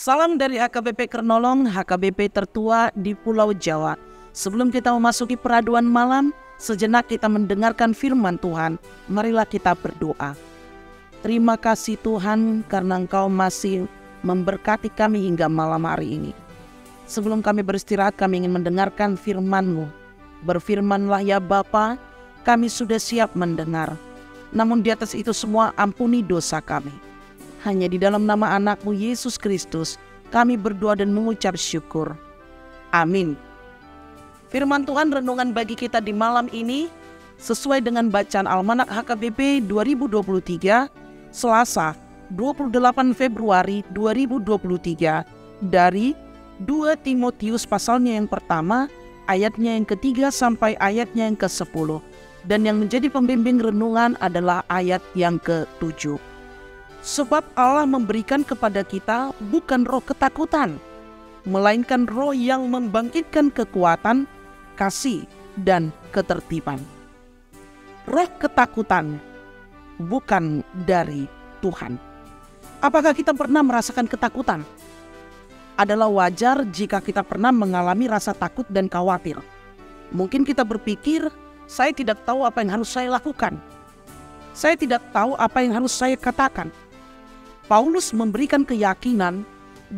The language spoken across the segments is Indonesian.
Salam dari HKBP Kernolong, HKBP tertua di Pulau Jawa. Sebelum kita memasuki peraduan malam, sejenak kita mendengarkan firman Tuhan. Marilah kita berdoa. Terima kasih Tuhan karena Engkau masih memberkati kami hingga malam hari ini. Sebelum kami beristirahat, kami ingin mendengarkan firman-Mu. Berfirmanlah ya Bapa, kami sudah siap mendengar. Namun di atas itu semua ampuni dosa kami. Hanya di dalam nama anak-Mu Yesus Kristus kami berdoa dan mengucap syukur. Amin. Firman Tuhan renungan bagi kita di malam ini sesuai dengan bacaan Almanak HKBP 2023 Selasa 28 Februari 2023 dari 2 Timotius pasalnya yang pertama ayatnya yang ketiga sampai ayatnya yang ke-10. Dan yang menjadi pembimbing renungan adalah ayat yang ke-7. Sebab Allah memberikan kepada kita bukan roh ketakutan, melainkan roh yang membangkitkan kekuatan, kasih, dan ketertiban. Roh ketakutan bukan dari Tuhan. Apakah kita pernah merasakan ketakutan? Adalah wajar jika kita pernah mengalami rasa takut dan khawatir. Mungkin kita berpikir, saya tidak tahu apa yang harus saya lakukan. Saya tidak tahu apa yang harus saya katakan. Paulus memberikan keyakinan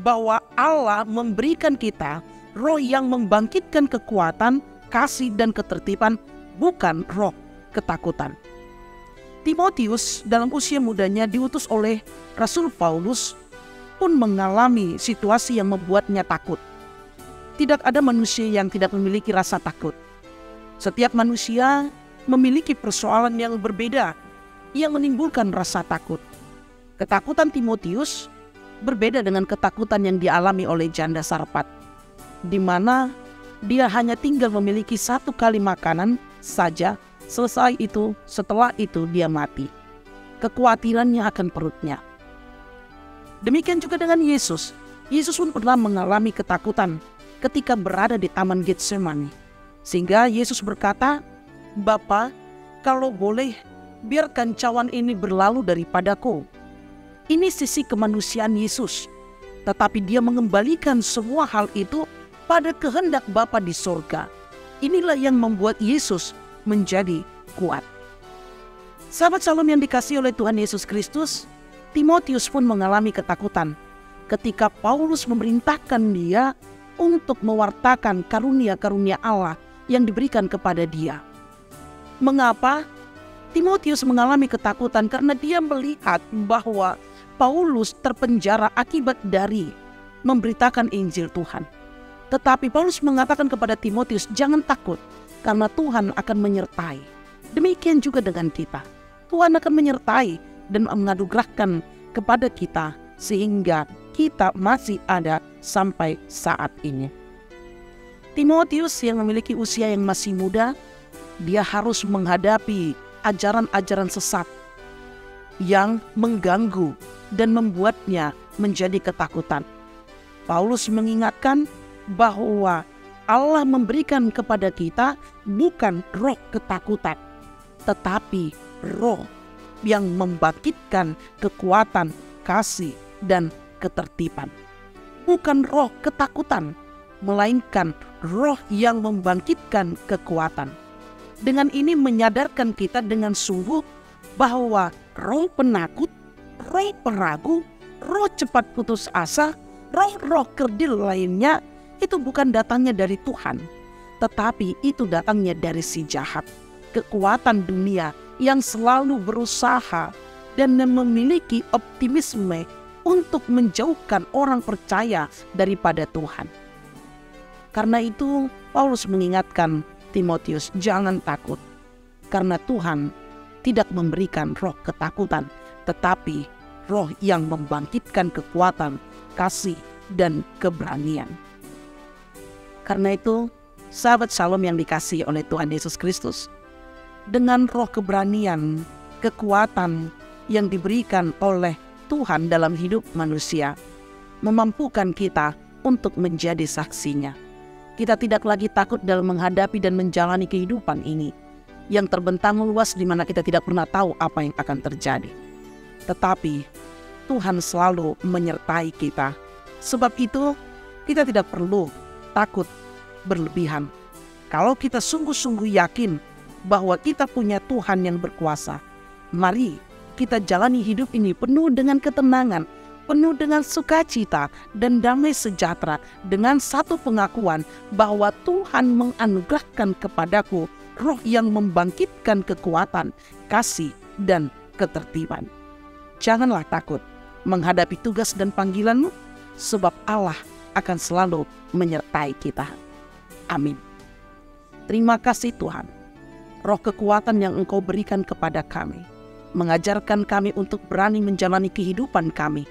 bahwa Allah memberikan kita roh yang membangkitkan kekuatan, kasih, dan ketertiban, bukan roh ketakutan. Timotius dalam usia mudanya diutus oleh Rasul Paulus pun mengalami situasi yang membuatnya takut. Tidak ada manusia yang tidak memiliki rasa takut. Setiap manusia memiliki persoalan yang berbeda yang menimbulkan rasa takut. Ketakutan Timotius berbeda dengan ketakutan yang dialami oleh janda Sarfat, di mana dia hanya tinggal memiliki satu kali makanan saja, setelah itu dia mati. Kekhawatirannya akan perutnya. Demikian juga dengan Yesus. Yesus pun pernah mengalami ketakutan ketika berada di Taman Getsemani. Sehingga Yesus berkata, "Bapa, kalau boleh, biarkan cawan ini berlalu daripadaku." Ini sisi kemanusiaan Yesus. Tetapi dia mengembalikan semua hal itu pada kehendak Bapa di sorga. Inilah yang membuat Yesus menjadi kuat. Sahabat Shalom yang dikasihi oleh Tuhan Yesus Kristus, Timotius pun mengalami ketakutan ketika Paulus memerintahkan dia untuk mewartakan karunia-karunia Allah yang diberikan kepada dia. Mengapa Timotius mengalami ketakutan? Karena dia melihat bahwa Paulus terpenjara akibat dari memberitakan Injil Tuhan. Tetapi Paulus mengatakan kepada Timotius, jangan takut karena Tuhan akan menyertai. Demikian juga dengan kita. Tuhan akan menyertai dan menganugerahkan kepada kita sehingga kita masih ada sampai saat ini. Timotius yang memiliki usia yang masih muda, dia harus menghadapi ajaran-ajaran sesat yang mengganggu dan membuatnya menjadi ketakutan. Paulus mengingatkan bahwa Allah memberikan kepada kita bukan roh ketakutan, tetapi roh yang membangkitkan kekuatan, kasih, dan ketertiban. Bukan roh ketakutan, melainkan roh yang membangkitkan kekuatan. Dengan ini menyadarkan kita dengan sungguh bahwa roh penakut, roh peragu, roh cepat putus asa, roh-roh kerdil lainnya itu bukan datangnya dari Tuhan, tetapi itu datangnya dari si jahat, kekuatan dunia yang selalu berusaha dan memiliki optimisme untuk menjauhkan orang percaya daripada Tuhan. Karena itu Paulus mengingatkan Timotius, jangan takut, karena Tuhan tidak memberikan roh ketakutan, tetapi roh yang membangkitkan kekuatan, kasih, dan keberanian. Karena itu, sahabat Shalom yang dikasihi oleh Tuhan Yesus Kristus, dengan roh keberanian, kekuatan yang diberikan oleh Tuhan dalam hidup manusia, memampukan kita untuk menjadi saksinya. Kita tidak lagi takut dalam menghadapi dan menjalani kehidupan ini yang terbentang luas di mana kita tidak pernah tahu apa yang akan terjadi. Tetapi Tuhan selalu menyertai kita Sebab itu, kita tidak perlu takut berlebihan. Kalau kita sungguh-sungguh yakin bahwa kita punya Tuhan yang berkuasa, mari kita jalani hidup ini penuh dengan ketenangan, penuh dengan sukacita dan damai sejahtera, dengan satu pengakuan bahwa Tuhan menganugerahkan kepadaku roh yang membangkitkan kekuatan, kasih, dan ketertiban. Janganlah takut menghadapi tugas dan panggilanmu, sebab Allah akan selalu menyertai kita. Amin. Terima kasih Tuhan. Roh kekuatan yang Engkau berikan kepada kami, mengajarkan kami untuk berani menjalani kehidupan kami,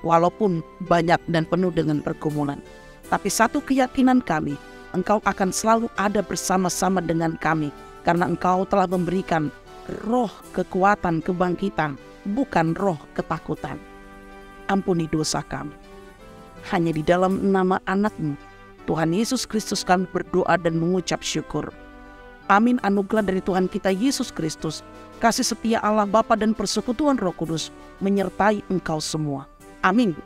walaupun banyak dan penuh dengan pergumulan. Tapi satu keyakinan kami, Engkau akan selalu ada bersama-sama dengan kami, karena Engkau telah memberikan roh kekuatan kebangkitan, bukan roh ketakutan. Ampuni dosa kami. Hanya di dalam nama anak-Mu, Tuhan Yesus Kristus, kami berdoa dan mengucap syukur. Amin. Anugerah dari Tuhan kita Yesus Kristus, kasih setia Allah Bapa dan persekutuan Roh Kudus menyertai engkau semua. Amin.